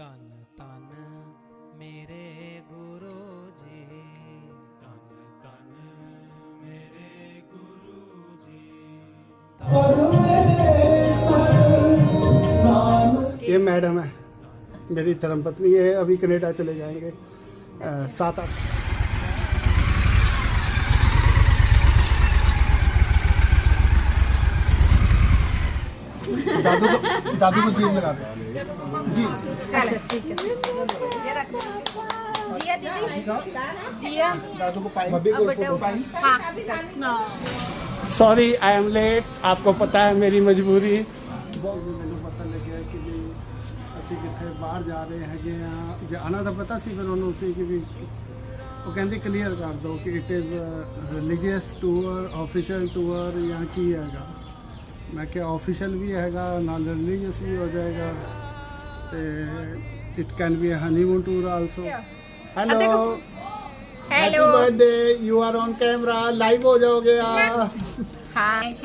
तन तन मेरे गुरु जी, तन तन मेरे गुरु जी। ये मैडम है मेरी धर्मपत्नी है, अभी कनाडा चले जाएंगे 7-8। दादू को जीव लगा दो जी। चलो ठीक है, ये रख जिया दीदी, जिया दादू को पाई, बब्बी को फोटो पाई। हाँ सॉरी आई एम लेट, आपको पता है मेरी मजबूरी। ਮੈਨੂੰ ਪਤਾ ਲੱਗਿਆ ਕਿ ਵੀ ਅਸੀਂ ਕਿੱਥੇ ਬਾਹਰ ਜਾ ਰਹੇ ਹੈਗੇ ਆ, ਜੇ ਆਣਾ ਤਾਂ ਪਤਾ ਸੀ ਫਿਰ ਉਹਨੂੰ ਸੀ ਕਿ ਵੀ ਉਹ ਕਹਿੰਦੀ ਕਲੀਅਰ ਕਰ ਦਿਓ ਕਿ it is religious tour, official tour ਜਾਂ ਕੀ ਹੈਗਾ। ਮੈਂ ਕਿਹਾ ਆਫੀਸ਼ੀਅਲ ਵੀ ਹੈਗਾ ਨਾਲ ਰਿਲੀਜੀਅਸ ਵੀ ਹੋ ਜਾਏਗਾ ਤੇ it can be a honeymoon tour also. Hello happy birthday, you are on camera, live हो जाओगे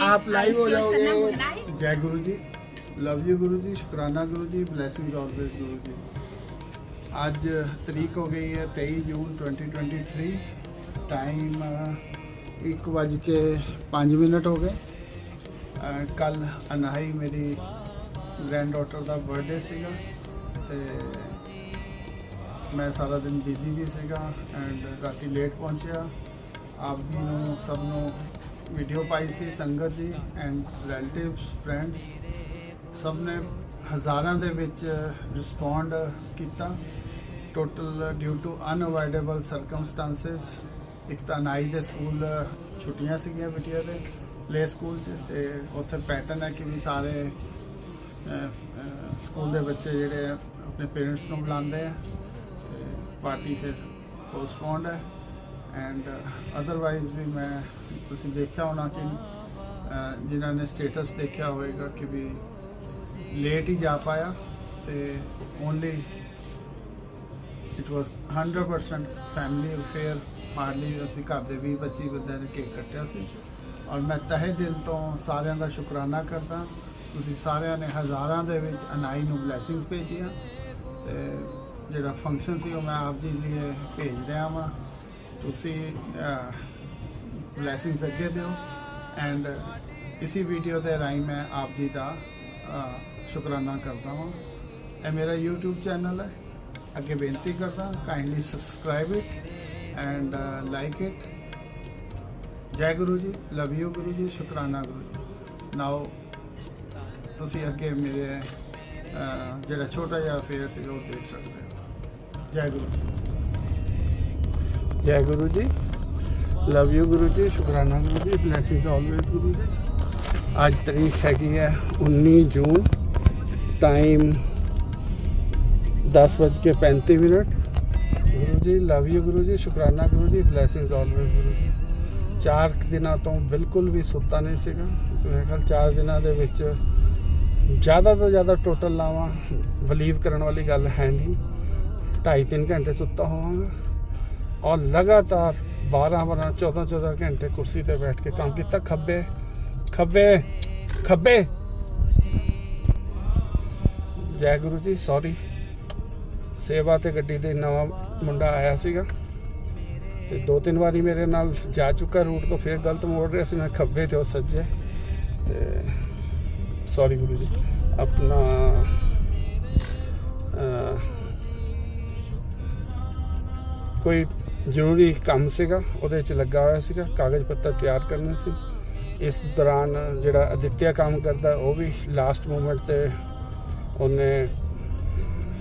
आप लाइव हो जाओगे। जय गुरु जी, लव यू गुरु जी, शुक्राना गुरु जी, ब्लेसिंग्स ऑलवेज गुरु जी। आज तारीख हो गई है 23 जून 2023, टाइम 1:05 हो गए। कल अनाही मेरी ग्रैंड डॉटर का बर्थडे सीगा ते मैं सारा दिन बिजी भी सीगा एंड राती लेट पहुंचा। आप जी ਨੂੰ ਸਭ ਨੂੰ ਵੀਡੀਓ ਪਾਈ ਸੀ, ਸੰਗਤ ਜੀ ਐਂਡ ਰਿਲੇਟਿਵਸ ਫਰੈਂਡਸ ਸਭ ਨੇ ਹਜ਼ਾਰਾਂ ਦੇ ਵਿੱਚ ਰਿਸਪੌਂਡ ਕੀਤਾ। ਟੋਟਲ ਡਿਊ ਟੂ ਅਨਅਵੋਇਡੇਬਲ ਸਰਕਮਸਟੈਂਸਸ, ਇੱਕ ਤਾਂ ਨਾਈ ਦੇ ਸਕੂਲ ਛੁੱਟੀਆਂ ਸੀਗੀਆਂ ਬਿਟੀਆ ਦੇ ਪਲੇ ਸਕੂਲ 'ਚ ਤੇ ਉੱਥੇ ਪੈਟਰਨ ਹੈ ਕਿ ਵੀ ਸਾਰੇ ਸਕੂਲ ਦੇ ਬੱਚੇ ਜਿਹੜੇ ਆਪਣੇ ਪੇਰੈਂਟਸ ਨੂੰ ਬੁਲਾਉਂਦੇ ਆ। पार्टी फिर पोस्टपोन्ड है एंड अदरवाइज भी मैं तुसी देखा होना कि जिन्होंने स्टेटस देखा होएगा कि भी लेट ही जा पाया तो only it was 100% family affair. Hardly असी घर के 20-25 बंदे ने केक कट्टिया सी और मैं तहे दिल तो सारिਆਂ ਦਾ शुकराना करता। तुसी सारिਆਂ ने हज़ारां दे विच अनाई नूं ब्लैसिंग्स भेजियां ते ਜਿਹੜਾ ਫੰਕਸ਼ਨ ਸੀ ਉਹ ਮੈਂ ਆਪ ਜੀ ਲਈ ਭੇਜ ਰਿਹਾ ਵਾਂ। ਤੁਸੀਂ ਬਲੇਸਿੰਗਸ ਅੱਗੇ ਦਿਓ ਐਂਡ ਇਸੀ ਵੀਡੀਓ ਦੇ ਰਾਹੀਂ ਮੈਂ ਆਪ ਜੀ ਦਾ ਸ਼ੁਕਰਾਨਾ ਕਰਦਾ ਵਾਂ। ਇਹ ਮੇਰਾ YouTube ਚੈਨਲ ਹੈ, ਅੱਗੇ ਬੇਨਤੀ ਕਰਦਾ kindly subscribe it and like it. ਜੈ ਗੁਰੂ ਜੀ, ਲਵ ਯੂ ਗੁਰੂ ਜੀ, ਸ਼ੁਕਰਾਨਾ ਗੁਰੂ ਜੀ। ਨਾਓ ਤੁਸੀਂ ਅੱਗੇ ਮੇਰੇ ਜਿਹੜਾ ਛੋਟਾ ਜਿਹਾ ਅਫੇਅਰ ਸੀ ਉਹ ਦੇਖ ਸਕਦੇ ਹੋ। जय गुरु जी, जय गुरु जी, लव यू गुरु जी, शुक्राना गुरु जी, ब्लेसिंग्स ऑलवेज गुरु जी। आज तारीख हैगी है 19 जून, time 10:35। Guru ji love you Guru जी, शुक्राना गुरु जी, ब्लेसिंग्स ऑलवेज गुरु जी। 4 ਦਿਨਾਂ ਤੋਂ ਬਿਲਕੁਲ ਵੀ ਸੁੱਤਾ ਨਹੀਂ ਸੀਗਾ। ਮੇਰੇ ਖਿਆਲ 4 ਦਿਨਾਂ ਦੇ ਵਿੱਚ ਜ਼ਿਆਦਾ ਤੋਂ ਜ਼ਿਆਦਾ ਟੋਟਲ ਲਾਵਾਂ ਬਲੀਵ ਕਰਨ ਵਾਲੀ ਗੱਲ ਹੈ ਨਹੀਂ, 2.5-3 घंटे सुता होवांगा और लगातार 12-12, 14-14 घंटे कुर्सी पे बैठ के काम किया। खब्बे खब्बे खब्बे। जय गुरु जी, सॉरी सेवा ते गड्डी दे नवा मुंडा आया सीगा ते 2-3 बारी मेरे नाल जा चुका रूट तो फिर गलत मोड़ रहा सी। मैं खब्बे थे और सज्जे ते सॉरी गुरु जी। अपना कोई ਜ਼ਰੂਰੀ ਕੰਮ ਸੀਗਾ, ਉਹਦੇ 'ਚ ਲੱਗਾ ਹੋਇਆ ਸੀਗਾ, ਕਾਗਜ਼ ਪੱਤਰ ਤਿਆਰ ਕਰਨੇ ਸੀ। ਇਸ ਦੌਰਾਨ ਜਿਹੜਾ ਅਦਿੱਤਿਆ ਕੰਮ ਕਰਦਾ ਉਹ ਵੀ ਲਾਸਟ ਮੂਮੈਂਟ ਤੇ ਉਹਨੇ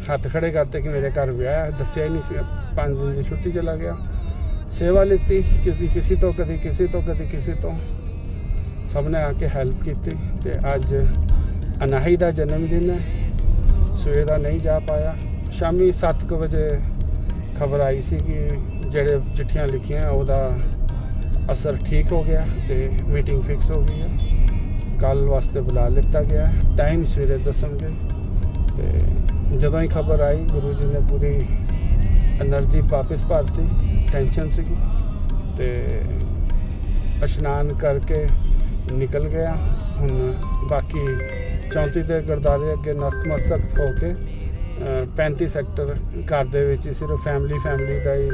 ਹੱਥ ਖੜੇ ਕਰਤੇ ਕਿ ਮੇਰੇ ਘਰ ਵਿਆਹ ਹੈ, ਦੱਸਿਆ ਹੀ ਨਹੀਂ ਸੀ। 5 ਦਿਨ ਦੀ ਛੁੱਟੀ ਚਲਾ ਗਿਆ। ਸੇਵਾ ਲਿੱਤੀ ਕਿਸੇ ਤੋਂ, ਕਦੀ ਕਿਸੇ ਤੋਂ, ਕਦੀ ਕਿਸੇ ਤੋਂ, ਸਭ ਨੇ ਆ ਕੇ ਹੈਲਪ ਕੀਤੀ। ਤੇ ਅੱਜ ਅਨਾਹੀ ਦਾ ਜਨਮ ਦਿਨ ਹੈ, ਸਵੇਰ ਦਾ ਨਹੀਂ ਜਾ ਪਾਇਆ। ਸ਼ਾਮੀ 7 ਵਜੇ ਖਬਰ ਆਈ ਸੀ ਕਿ ਜਿਹੜੇ ਚਿੱਠੀਆਂ ਲਿਖੀਆਂ ਉਹਦਾ ਅਸਰ ਠੀਕ ਹੋ ਗਿਆ ਤੇ ਮੀਟਿੰਗ ਫਿਕਸ ਹੋ ਗਈ ਹੈ। ਕੱਲ ਵਾਸਤੇ ਬੁਲਾ ਲਿੱਤਾ ਗਿਆ, ਟਾਈਮ ਸਵੇਰੇ ਦੱਸਣਗੇ। ਤੇ ਜਦੋਂ ਹੀ ਖਬਰ ਆਈ ਗੁਰੂ ਜੀ ਨੇ ਪੂਰੀ એનર્ਜੀ ਵਾਪਸ ਭਰਤੀ। ਟੈਨਸ਼ਨ ਸੀਗੀ ਤੇ ਇਸ਼ਨਾਨ ਕਰਕੇ ਨਿਕਲ ਗਿਆ। ਹੁਣ ਬਾਕੀ 34 ਦੇ ਗੁਰਦੁਆਰੇ ਅੱਗੇ ਨਤਮਸਤਕ ਹੋ ਕੇ 35 ਸੈਕਟਰ ਘਰ ਦੇ ਵਿੱਚ ਹੀ ਸਿਰਫ ਫੈਮਿਲੀ ਦਾ ਹੀ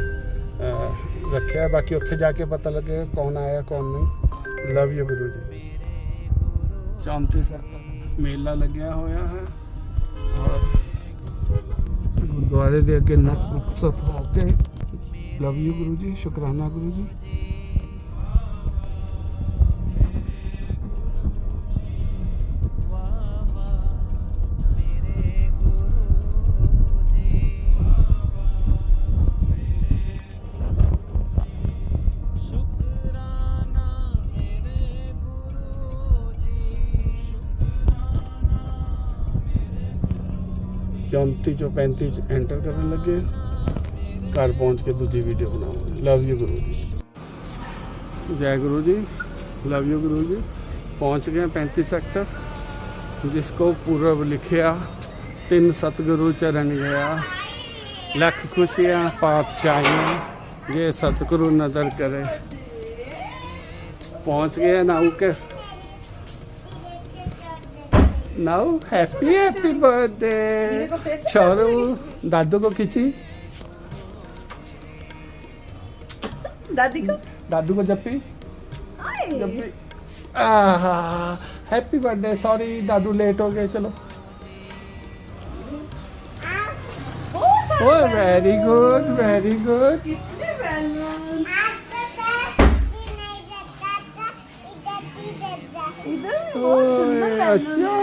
ਰੱਖਿਆ। ਬਾਕੀ ਉੱਥੇ ਜਾ ਕੇ ਪਤਾ ਲੱਗੇਗਾ ਕੌਣ ਆਇਆ ਕੌਣ ਨਹੀਂ। Love you Guru ji. 34 sector ਮੇਲਾ ਲੱਗਿਆ ਹੋਇਆ ਹੈ ਔਰ ਗੁਰਦੁਆਰੇ ਦੇ ਅੱਗੇ ਨਤਮਸਤਕ ਹੋ ਕੇ ਲਵ ਯੂ ਗੁਰੂ ਜੀ, ਸ਼ੁਕਰਾਨਾ ਗੁਰੂ ਜੀ। चौंती चो 35 एंटर करने लगे। घर पहुंच के दूसरी वीडियो बनाऊंगा। लव यू गुरु जी। जय गुरु जी। लव यू गुरु जी। पहुंच गए 35 सेक्टर जिसको पूर्व लिखिया 3 सतगुरु चरण गया। लख खुशियाँ पातशाहियाँ ये सतगुरु नदर करे। पहुंच गए नाऊ के नाउ हैप्पी बर्थडे छोरू। दादू को खींची, दादू को जप्पी हैप्पी बर्थडे। सॉरी दादू लेट हो गए। चलो ओ वेरी गुड वेरी गुड। अच्छा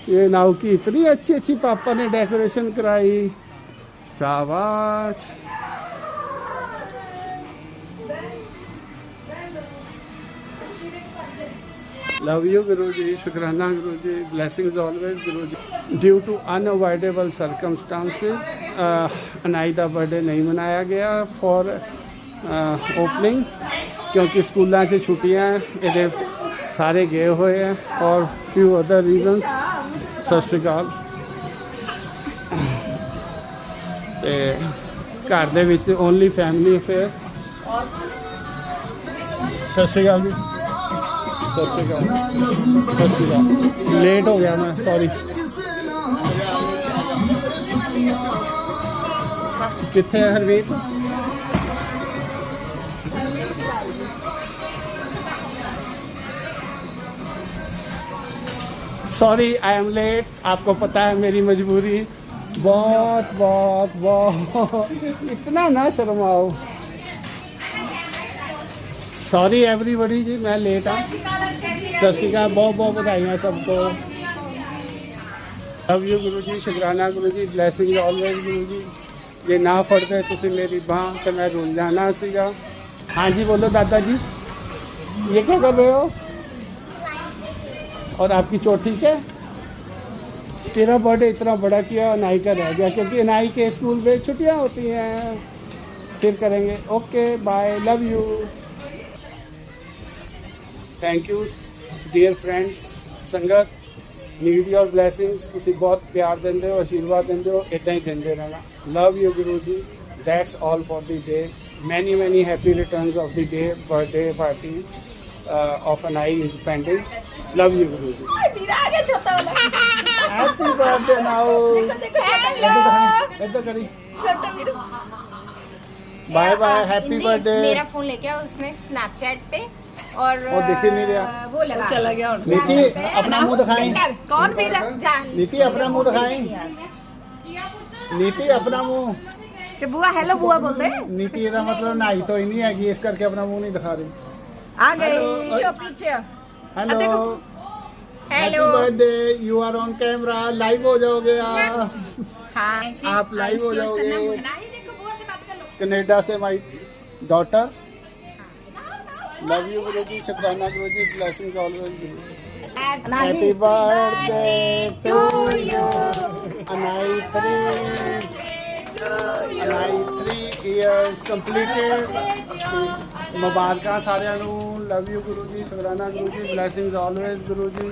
ये नाव की इतनी अच्छी अच्छी पापा ने डेकोरेशन कराई। शाबाश। लव यू गुरु जी, शुक्राना गुरु जी, blessings always Guru ji. Due to unavoidable circumstances अनाई का बर्थडे नहीं मनाया गया फॉर ओपनिंग क्योंकि स्कूलों से छुट्टियां ये सारे गए हुए हैं और फ्यू अदर रीजनस। सत श्री अकाल। ते घर दे विच ओनली फैमिली अफेयर। सत श्री अकाल जी। सत श्री अकाल। सत श्री अकाल। लेट हो गया मैं, सॉरी। कित्थे है Harveer? Sorry I am late. आपको पता है मेरी मजबूरी। बहुत बहुत बहुत इतना ना शर्माओ। सॉरी एवरीबॉडी जी, मैं लेट हाँ। सत श्री अकाल। बहुत बहुत बधाइयाँ सबको। लव यू गुरु जी, शुक्राना गुरु जी, ब्लैसिंग ऑलवेज गुरु जी। जे ना फड़ते तुसी मेरी बांह तो मैं रुल जाना सीगा। हाँ जी बोलो दादा जी। ये क्या कर रहे हो? और आपकी चोट ठीक है? तेरा बर्थडे इतना बड़ा किया अनाई का रह गया क्योंकि अनाई के स्कूल में छुट्टियां होती हैं। फिर करेंगे। Okay bye. Love you. Thank you dear friends. Sangat need your blessings. तुसी बहुत प्यार देंदे हो, आशीर्वाद देंदे हो, इतना ही देंदे रहना। Love you Guru ji. That's all for the day. Many many happy returns of the day. Birthday party of Anai is pending. Love you Guru ji. मेरा आ गया छोटा वाला। Happy birthday now. देखो देखो हेलो इधर करी। छोटा Veeru. Bye bye. Happy birthday. मेरा फोन लेके आओ उसने स्नैपचैट पे और वो दिख ही नहीं रहा। वो लगा चला गया। नीति अपना मुंह दिखाएं। कौन मेरा जा नीति अपना मुंह दिखाएं। नीति अपना मुंह। कि बुआ हेलो बुआ बोलते। नीति का मतलब नहाई तो ही नहीं है इस करके अपना मुंह नहीं दिखा रही। आ गई पीछे पीछे। Hello hello birthday. You are on camera. Live हो जाओगे आप। हाँ आप लाइव हो जाओगे। देखो बुआ से बात कर लो। कनाडा से my daughter. Love you Guru जी, शुक्राना गुरु जी, blessings always Guru ji. Happy birthday to you. Anai 3 years completed. मुबारक सारिਆਂ ਨੂੰ। लव यू गुरु जी, शुक्राना गुरु जी, ब्लेसिंग्स ऑलवेज गुरु जी।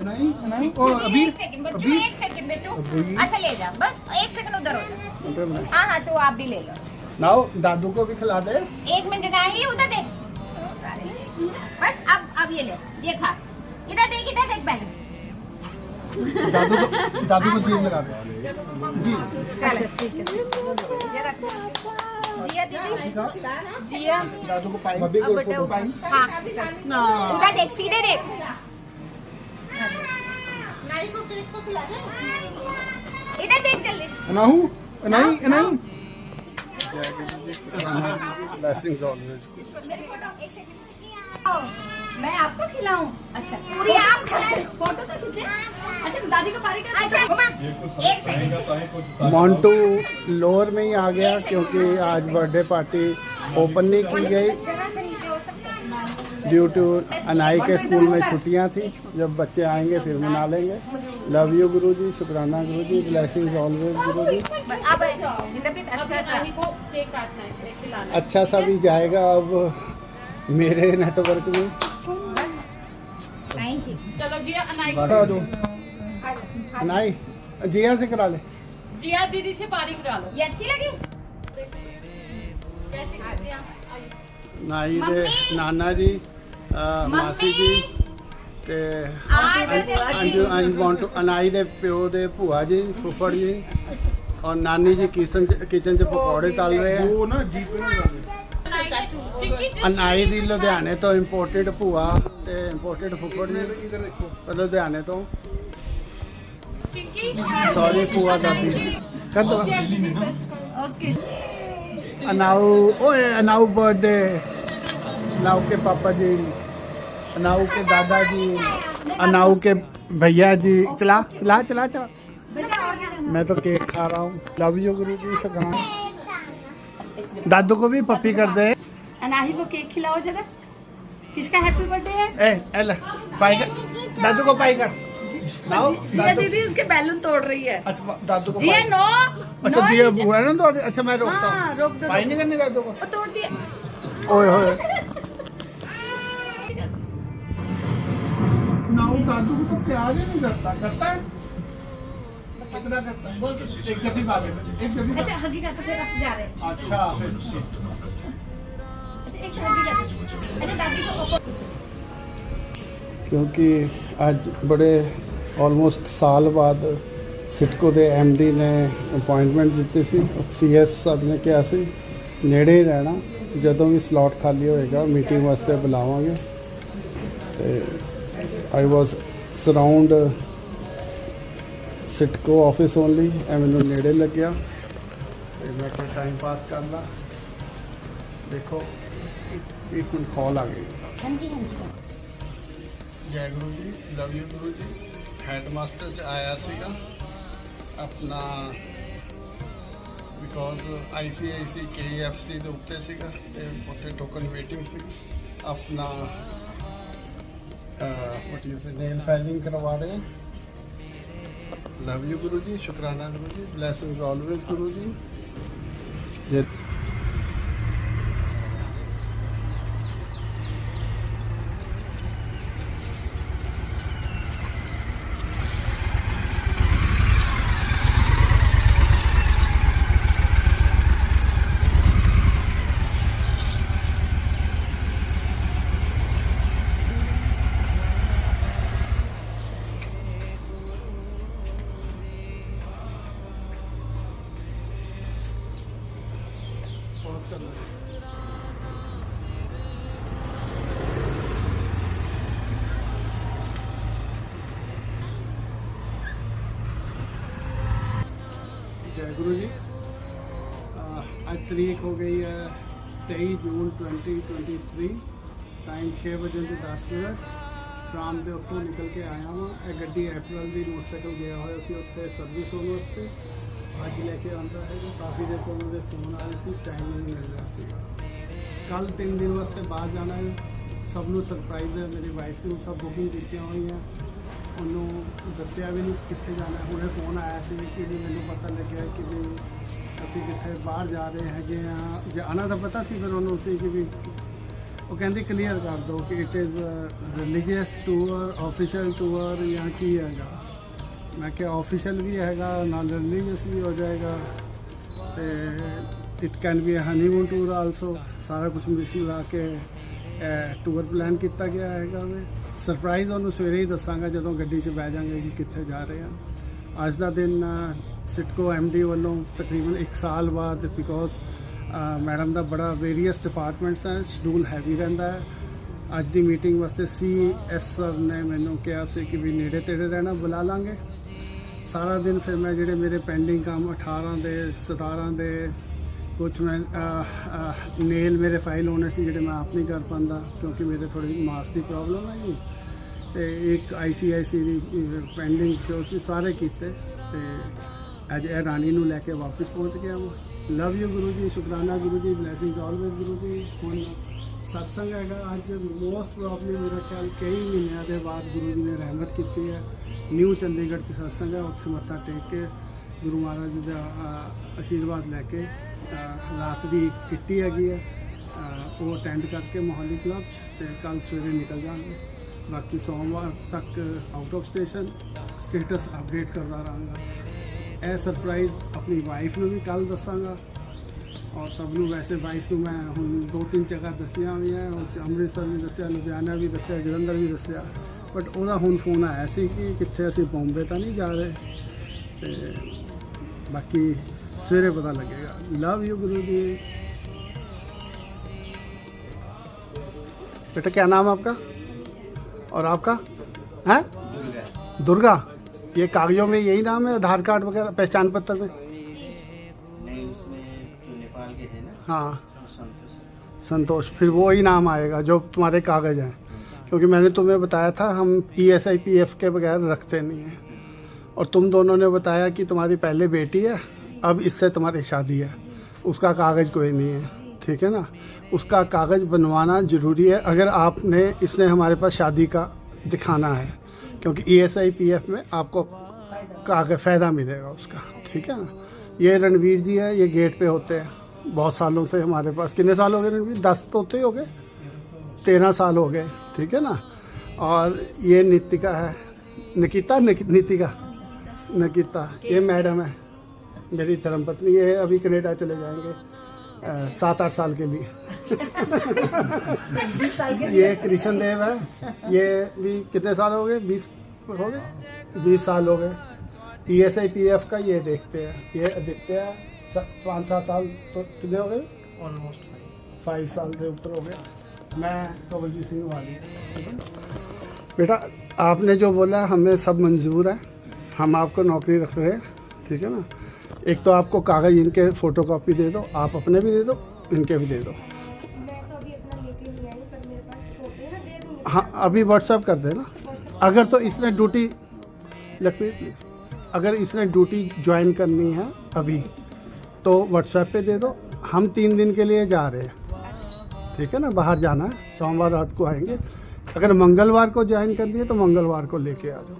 नहीं ओ अभी बच्चों एक सेकंड बेटू। अच्छा ले जा बस एक सेकंड उधर हो जा। हाँ हाँ तो आप भी ले लो। नाउ दादू को भी खिला दे। 1 मिनट आएंगे उधर देख। बस अब ये ले ये खा। इधर देख पहले। दादू को जेब लगा दे जी। चलो ठीक है, ये रख। जिया दीदी, जिया दादू को पाई अब बेटा पाई हाँ उधर देख, सीधे देख। इधर देख जल्दी। अनाहू अनाही अनाही ब्लेसिंग्स ऑलवेज। एक सेकंड, मैं आपको खिलाऊं? अच्छा पूरी आप खाए, फोटो तो खींचे। अच्छा दादी को पारी कर। अच्छा एक सेकंड, मोंटू लोअर में ही आ गया क्योंकि आज बर्थडे पार्टी ओपन नहीं की गई जरा सा नीचे हो सकता है। ड्यू टू अनाई के स्कूल में छुट्टियां थी। जब बच्चे आएंगे फिर मना लेंगे। लव यू गुरुजी, शुक्राना गुरुजी, ब्लेसिंग्स ऑलवेज गुरुजी। अब इंद्रप्रीत अच्छा सा को केक काटना है, खिलाना है। अच्छा सा भी जाएगा अब मेरे नेटवर्क में। Thank you. चलो जिया अनाई करा दो अनाई, जिया से करा ले। जिया दीदी से पारी करा लो। ये अच्छी लगी? कैसी करती हैं आप? नाई दे नाना जी मासी जी ਤੇ ਅੰਜ ਵਾਂਟ ਅਨਾਈ ਦੇ ਪਿਓ ਦੇ ਭੂਆ ਜੀ ਫੁੱਫੜ ਜੀ ਔਰ ਨਾਨੀ ਜੀ ਕਿਚਨ ਚ ਪਕੌੜੇ ਤਲ ਰਹੇ ਆ। ਉਹ ਨਾ ਜੀਪੇ ਨਾਲ ਲਗਾ चिंकी जिस ਅਨਾਈ ਦੀ ਲੁਧਿਆਣੇ ਤੋਂ ਇੰਪੋਰਟਡ ਭੂਆ ਤੇ ਇੰਪੋਰਟਡ ਫੁੱਫੜ ਜੀ ਇਧਰ ਦੇਖੋ ਲੁਧਿਆਣੇ ਤੋਂ। चिंकी ਸੌਰੀ ਭੂਆ ਦਾਦੀ ਕਰ ਦੋ। ओके ਅਨਾਉ ਓਏ ਅਨਾਉ ਬਰਥਡੇ ਅਨਾਉ के पापा जी, अनाऊ के दादाजी, अनाऊ के भैया जी। चला चला चला चला, मैं तो केक खा रहा हूँ। लव यू गुरु जी, शुक्राना। दादू को भी पप्पी कर दे। अनाही को केक खिलाओ जरा। किसका हैप्पी बर्थडे है? ए ले पाई कर, दादू को पाई कर। लाओ दादू। दीदी उसके बैलून तोड़ रही है। अच्छा दादू को जिया पाई। नो अच्छा दिया बुआ ना तो अच्छा मैं रोकता हाँ, हूँ। रोक दो, पाई रोक नहीं करनी दादू को। वो तोड़ दिया। ओए होए नाऊ दादू को तो प्यार ही नहीं करता। करता है कितना करता है? बोल एक जगह बात है, एक जगह। अच्छा हकीकत तो फिर आप जा रहे हैं। अच्छा फिर अच्छा एक हकीकत। अच्छा दादी को क्योंकि ਅੱਜ ਬੜੇ ਆਲਮੋਸਟ ਸਾਲ ਬਾਅਦ ਸਿਟਕੋ ਦੇ ਐਮਡੀ ਨੇ ਅਪਾਇੰਟਮੈਂਟ ਦਿੱਤੀ ਸੀ। ਸੀਐਸ ਸਾਹਿਬ ਨੇ ਕਿਹਾ ਸੀ ਨੇੜੇ ਹੀ ਰਹਿਣਾ, ਜਦੋਂ ਵੀ ਸਲੋਟ ਖਾਲੀ ਹੋਏਗਾ ਮੀਟਿੰਗ ਵਾਸਤੇ ਬੁਲਾਵਾਂਗੇ। ਤੇ ਆਈ ਵਾਸ ਸਰਾਊਂਡ ਸਿਟਕੋ ਆਫਿਸ ਓਨਲੀ, ਇਹ ਮੈਨੂੰ ਨੇੜੇ ਲੱਗਿਆ ਤੇ ਮੈਂ ਕਿਹਾ ਟਾਈਮ ਪਾਸ ਕਰ ਲਾਂ। ਦੇਖੋ ਇੱਕ ਮਿੰਟ ਕਾਲ ਆ ਗਈ। हाँ जी हाँ जी ਜੈ Guru ji, love you Guru ji. Headmaster ਚ ਆਇਆ ਸੀਗਾ ਆਪਣਾ, ਬਿਕੋਜ਼ ICIC KFC ਦੇ ਉੱਤੇ ਸੀਗਾ ਤੇ ਉੱਥੇ ਟੋਕਨ ਵੇਟਿੰਗ ਸੀ। ਆਪਣਾ what you say nail filing ਕਰਵਾ ਰਹੇ। ਲਵ ਯੂ ਗੁਰੂ ਜੀ, ਸ਼ੁਕਰਾਨਾ ਗੁਰੂ ਜੀ, ਬਲੇਸਿੰਗਸ ਆਲਵੇਜ਼ ਗੁਰੂ ਜੀ। ਜੇ जय गुरु जी। आज तारीख हो गई है 23 जून 2023। टाइम 6 बजे तो 10 मिनट। शाम के उत्तों निकल के आया हाँ। यह गड्डी अप्रैल की मोटरसाइकिल गया हुआ सी उत्थे सर्विस होने वास्ते। अज लेके आता है कि काफ़ी देर तो उन्होंने फोन आ रहे थे, टाइम नहीं मिल रहा सी। कल 3 दिन वास्ते बाहर जाना है। सबनों सरप्राइज़ है। मेरी वाइफ ने सब बुकिंग की हुई हैं। उन्होंने दसिया भी नहीं कितने जाना है। हुणे फोन आया सी कि भी मैंने पता लग्या कि भी असी कितने बाहर जा रहे हैं। जाना तो पता सी, फिर उन्होंने सी कि भी वो कहते क्लीयर कर दो कि it is religious tour, official tour या की हैगा। मैं क्या ऑफिशियल भी हैगा नाल रिलीजियस भी हो जाएगा। तो it can be honeymoon tour also. सारा कुछ मिला के टूर प्लान किया गया हैगा। ਸਰਪ੍ਰਾਈਜ਼ ਉਹਨੂੰ ਸਵੇਰੇ ਹੀ ਦੱਸਾਂਗਾ ਜਦੋਂ ਗੱਡੀ 'ਚ ਬਹਿ ਜਾਾਂਗੇ ਕਿ ਕਿੱਥੇ ਜਾ ਰਹੇ ਹਾਂ। ਅੱਜ ਦਾ ਦਿਨ ਸਿਟਕੋ ਐਮਡੀ ਵੱਲੋਂ ਤਕਰੀਬਨ 1 ਸਾਲ ਬਾਅਦ, ਬਿਕੋਜ਼ ਮੈਡਮ ਦਾ ਬੜਾ ਵੇਰੀਅਸ ਡਿਪਾਰਟਮੈਂਟਸ ਹੈ, ਸ਼ਡਿਊਲ ਹੈਵੀ ਰਹਿੰਦਾ ਹੈ। ਅੱਜ ਦੀ ਮੀਟਿੰਗ ਵਾਸਤੇ CS ਸਰ ਨੇ ਮੈਨੂੰ ਕਿਹਾ ਸੀ ਕਿ ਵੀ ਨੇੜੇ ਤੇੜੇ ਰਹਿਣਾ, ਬੁਲਾ ਲਾਂਗੇ ਸਾਰਾ ਦਿਨ। ਫਿਰ ਮੈਂ ਜਿਹੜੇ ਮੇਰੇ ਪੈਂਡਿੰਗ ਕੰਮ 18 ਦੇ 17 ਦੇ ਕੁਛ ਮੈਂ ਨੇਲ ਮੇਰੇ ਫਾਈਲ ਹੋਣੇ ਸੀ ਜਿਹੜੇ ਮੈਂ ਆਪ ਨਹੀਂ ਕਰ ਪਾਉਂਦਾ ਕਿਉਂਕਿ ਮੇਰੇ ਥੋੜੀ ਮਾਸ ਦੀ ਪ੍ਰੋਬਲਮ ਹੈ ਜੀ, ਤੇ ਇੱਕ ICIC ਦੀ ਪੈਂਡਿੰਗ ਜੋ ਸੀ ਸਾਰੇ ਕੀਤੇ, ਤੇ ਅੱਜ ਇਹ ਰਾਣੀ ਨੂੰ ਲੈ ਕੇ ਵਾਪਸ ਪਹੁੰਚ ਗਿਆ ਮੈਂ। ਲਵ ਯੂ ਗੁਰੂ ਜੀ, ਸ਼ੁਕਰਾਨਾ ਗੁਰੂ ਜੀ, ਬਲੇਸਿੰਗਸ ਆਲਵੇਜ਼ ਗੁਰੂ ਜੀ। ਹੁਣ ਸਤਸੰਗ ਹੈਗਾ ਅੱਜ, ਮੋਸਟ ਪ੍ਰੋਬਬਲੀ ਮੇਰਾ ਖਿਆਲ ਕਈ ਮਹੀਨਿਆਂ ਦੇ ਬਾਅਦ ਗੁਰੂ ਜੀ ਨੇ ਰਹਿਮਤ ਕੀਤੀ ਹੈ। ਨਿਊ ਚੰਡੀਗੜ੍ਹ 'ਚ ਸਤਸੰਗ ਹੈ, ਉੱਥੇ ਮੱਥਾ ਟੇਕ ਕੇ ਗੁਰੂ ਮਹਾਰਾਜ ਜੀ ਦਾ ਆਸ਼ੀਰਵਾਦ ਲੈ ਕੇ ਰਾਤ ਦੀ ਕਿੱਟੀ ਹੈਗੀ ਹੈ ਉਹ ਅਟੈਂਡ ਕਰਕੇ ਮੋਹਾਲੀ ਕਲੱਬ 'ਚ, ਤੇ ਕੱਲ ਸਵੇਰੇ ਨਿਕਲ ਜਾਵਾਂਗੇ। ਬਾਕੀ ਸੋਮਵਾਰ ਤੱਕ out of station status update ਕਰਦਾ ਰਹਾਂਗਾ। ਇਹ ਸਰਪ੍ਰਾਈਜ਼ ਆਪਣੀ ਵਾਈਫ ਨੂੰ ਵੀ ਕੱਲ ਦੱਸਾਂਗਾ, ਔਰ ਸਭ ਨੂੰ। ਵੈਸੇ ਵਾਈਫ ਨੂੰ ਮੈਂ ਹੁਣ 2-3 ਜਗ੍ਹਾ ਦੱਸੀਆਂ ਹੋਈਆਂ, ਅੰਮ੍ਰਿਤਸਰ ਵੀ ਦੱਸਿਆ, ਲੁਧਿਆਣਾ ਵੀ ਦੱਸਿਆ, ਜਲੰਧਰ ਵੀ ਦੱਸਿਆ, ਬਟ ਉਹਦਾ ਹੁਣ ਫੋਨ ਆਇਆ ਸੀ ਕਿ ਕਿੱਥੇ ਅਸੀਂ ਬੰਬੇ ਤਾਂ ਨਹੀਂ ਜਾ ਰਹੇ, ਤੇ ਬਾਕੀ सवेरे पता लगेगा। लव यू गुरु जी। बेटा क्या नाम है आपका और आपका है? दुर्गा। ये कागजों में यही नाम है, आधार कार्ड वगैरह पहचान पत्र में? नहीं, उसमें तो नेपाल के थे ना। हाँ संतोष। फिर वो ही नाम आएगा जो तुम्हारे कागज़ हैं, क्योंकि मैंने तुम्हें बताया था हम ESI PF के बगैर रखते नहीं हैं, और तुम दोनों ने बताया कि तुम्हारी पहले बेटी है, अब इससे तुम्हारी शादी है, उसका कागज़ कोई नहीं है, ठीक है ना। उसका कागज़ बनवाना ज़रूरी है अगर आपने इसने हमारे पास शादी का दिखाना है, क्योंकि ESI PF में आपको कागज़ फ़ायदा मिलेगा उसका, ठीक है ना। ये रणवीर जी है, ये गेट पे होते हैं बहुत सालों से हमारे पास। कितने साल हो गए रणवीर? 10 तो होते ही हो गए, 13 साल हो गए, ठीक है ना। और ये नितिका है, निकिता, ये मैडम है मेरी धर्मपत्नी। ये अभी कनाडा चले जाएंगे 7-8 साल के लिए। ये कृष्ण देव है, ये भी कितने साल हो गए? 20 हो गए, 20 साल हो गए। ESI PF का ये देखते हैं। ये आदित्य है, 5-7 साल तो कितने हो गए? ऑलमोस्ट 5 साल से ऊपर हो गया। मैं कवलजीत सिंह वाली। बेटा आपने जो बोला हमें सब मंजूर है, हम आपको नौकरी रख रहे हैं, ठीक है ना। एक तो आपको कागज़ इनके फ़ोटोकॉपी दे दो, आप अपने भी दे दो, इनके भी दे दो। मैं तो अभी अपना लेके नहीं आई, पर मेरे पास फोटो है ना, दे दूँगी। हाँ अभी व्हाट्सएप कर देना। अगर तो इसने ड्यूटी लखवीर, अगर इसने ड्यूटी ज्वाइन करनी है अभी तो व्हाट्सएप पे दे दो। हम 3 दिन के लिए जा रहे हैं, ठीक है ना, बाहर जाना है, सोमवार रात को आएंगे। अगर मंगलवार को ज्वाइन करनी है तो मंगलवार को लेके आ जाओ।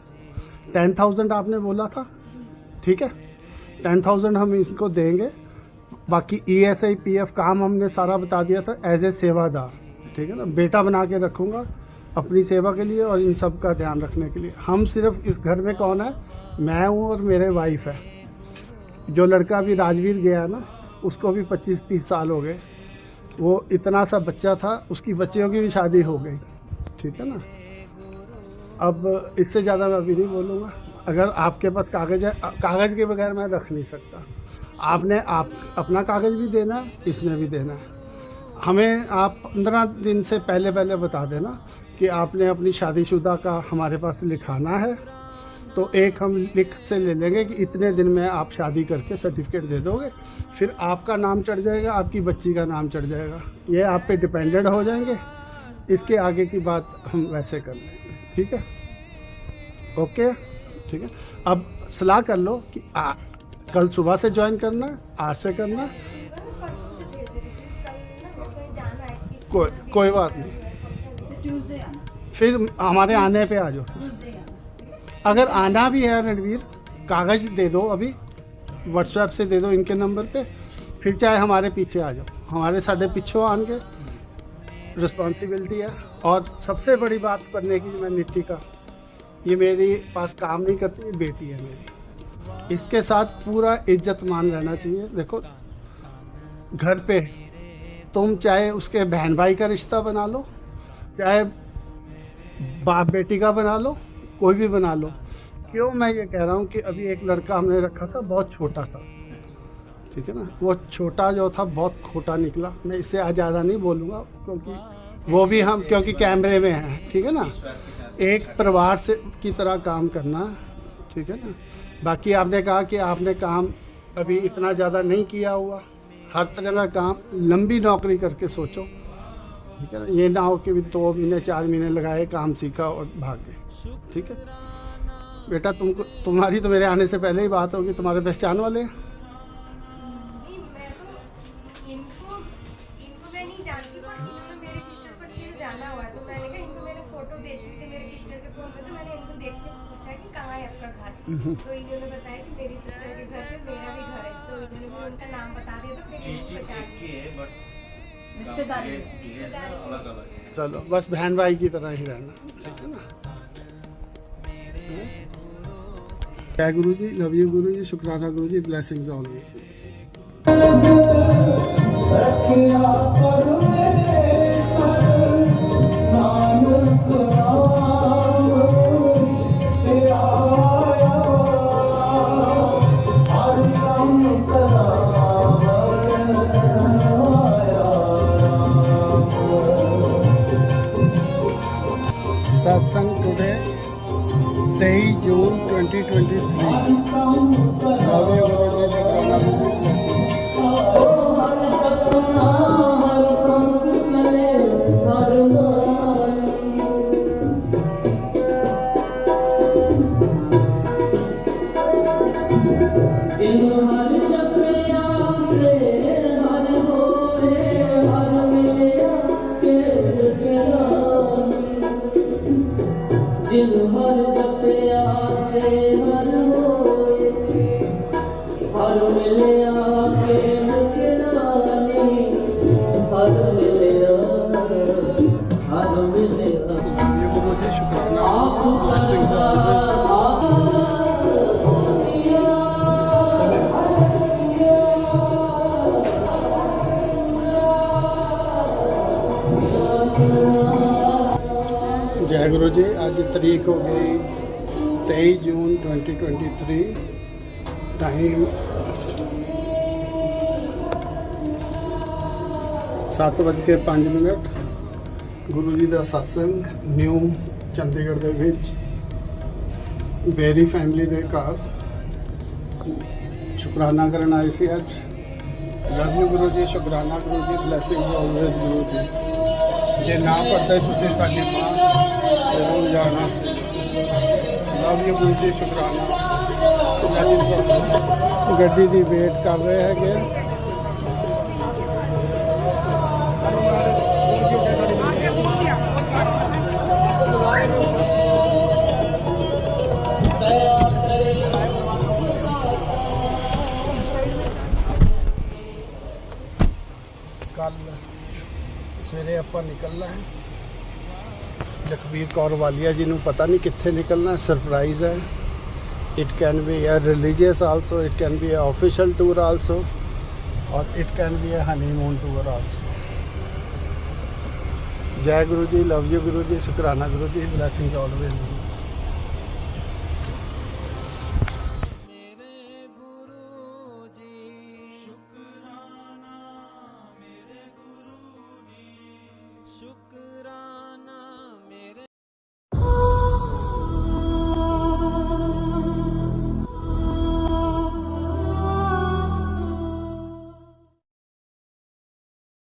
10,000 आपने बोला था, ठीक है, 10,000 हम इसको देंगे। बाकी ESI PF काम हमने सारा बता दिया था, एज ए सेवादार, ठीक है ना। बेटा बना के रखूँगा अपनी सेवा के लिए और इन सब का ध्यान रखने के लिए। हम सिर्फ इस घर में कौन है? मैं हूँ और मेरे वाइफ है। जो लड़का अभी राजवीर गया ना, उसको भी 25-30 साल हो गए। वो इतना सा बच्चा था, उसकी बच्चियों की भी शादी हो गई, ठीक है ना। अब इससे ज़्यादा मैं अभी नहीं बोलूँगा। अगर आपके पास कागज़ है, कागज़ के बगैर मैं रख नहीं सकता। आपने आप अपना कागज़ भी देना है, इसने भी देना है। हमें आप 15 दिन से पहले बता देना कि आपने अपनी शादीशुदा का हमारे पास लिखाना है, तो एक हम लिख से ले लेंगे कि इतने दिन में आप शादी करके सर्टिफिकेट दे दोगे। फिर आपका नाम चढ़ जाएगा, आपकी बच्ची का नाम चढ़ जाएगा, ये आप पे डिपेंडेंट हो जाएंगे। इसके आगे की बात हम वैसे कर लेंगे, ठीक है, ओके, ठीक है। अब सलाह कर लो कि कल सुबह से ज्वाइन करना है, आज से करना है, परसों से भेज देती थी, कल ना कहीं जाना है किसी कोई बात नहीं। ट्यूसडे आना, फिर हमारे आने पे आ जाओ। ट्यूसडे आना। अगर आना भी है रणवीर, कागज़ दे दो, अभी व्हाट्सएप से दे दो इनके नंबर पे, फिर चाहे हमारे पीछे आ जाओ। हमारे साढ़े पीछे आन के रिस्पॉन्सिबिलिटी है। और सबसे बड़ी बात करने की, मैं नित्ती का, ये मेरी पास काम नहीं करती, ये बेटी है मेरी, इसके साथ पूरा इज्जत मान रहना चाहिए। देखो घर पे तुम चाहे उसके बहन भाई का रिश्ता बना लो, चाहे बाप बेटी का बना लो, कोई भी बना लो। क्यों मैं ये कह रहा हूँ कि अभी एक लड़का हमने रखा था बहुत छोटा सा, ठीक है ना, वो छोटा जो था बहुत खोटा निकला। मैं इससे आज ज़्यादा नहीं बोलूँगा क्योंकि वो भी हम क्योंकि कैमरे में हैं, ठीक है ना। एक परिवार से की तरह काम करना, ठीक है ना। बाकी आपने कहा कि आपने काम अभी इतना ज़्यादा नहीं किया हुआ, हर तरह का काम लंबी नौकरी करके सोचो, ठीक है ना। ये ना हो कि 2 महीने 4 महीने लगाए, काम सीखा और भाग गए, ठीक है। बेटा तुम्हारी तो मेरे आने से पहले ही बात होगी, तुम्हारे पहचान वाले हैं। नहीं, मैं तो इनको मैं नहीं जानती, पर इन्होंने मेरी सिस्टर को अच्छे से जाना हुआ है, तो मैंने कहा इनको मैंने फोटो देखी थी मेरी सिस्टर के फोन पे, तो मैंने इनको देख के पूछा कि कहाँ है आपका घर, तो इन्होंने बताया कि मेरी सिस्टर के घर पे मेरा भी घर है, तो इन्होंने भी उनका नाम बता दिया, तो फिर इनको पहचान डिस्ट्रिक्ट की है बट रिश्तेदारी अलग अलग है। चलो बस बहन भाई की तरह ही रहना, ठीक है ना। जय गुरु जी, लव यू गुरु जी, शुक्राना गुरु जी, ब्लेसिंग्स ऑलवेज। सत्संग today 23 June 2023। Love you Guru जी, शुक्राना गुरु जी। लव यू गुरु जी, शुक्राना, ब्लेसिंग्स ऑलवेज। जय गुरु जी। आज तारीख हो गई 23 जून 2023। टाइम 7:05। गुरु जी का सत्संग न्यू चंडीगढ़ ਦੇ ਵਿੱਚ बेरी फैमिली के घर शुकराना करन आए सी आज। लव यू गुरु जी, शुकराना गुरु जी, ब्लेसिंग ऑलवेज गुरु जी। जे ना पढ़ते तुझे साडी मां जरूर जाना। लव यू गुरु जी, शुकराना। गड्डी की वेट कर रहे हैं। कल सवेरे ਆਪਾਂ निकलना है। लखबीर कौर वालिया जी ਨੂੰ पता नहीं कित्थे निकलना, सरप्राइज है। It can be a religious also, it can be a official tour also, और it can be a honeymoon tour also। जय गुरु जी, लव यू गुरु जी, शुकराना गुरु जी, ब्लेसिंग ऑलवेज। शुक्राना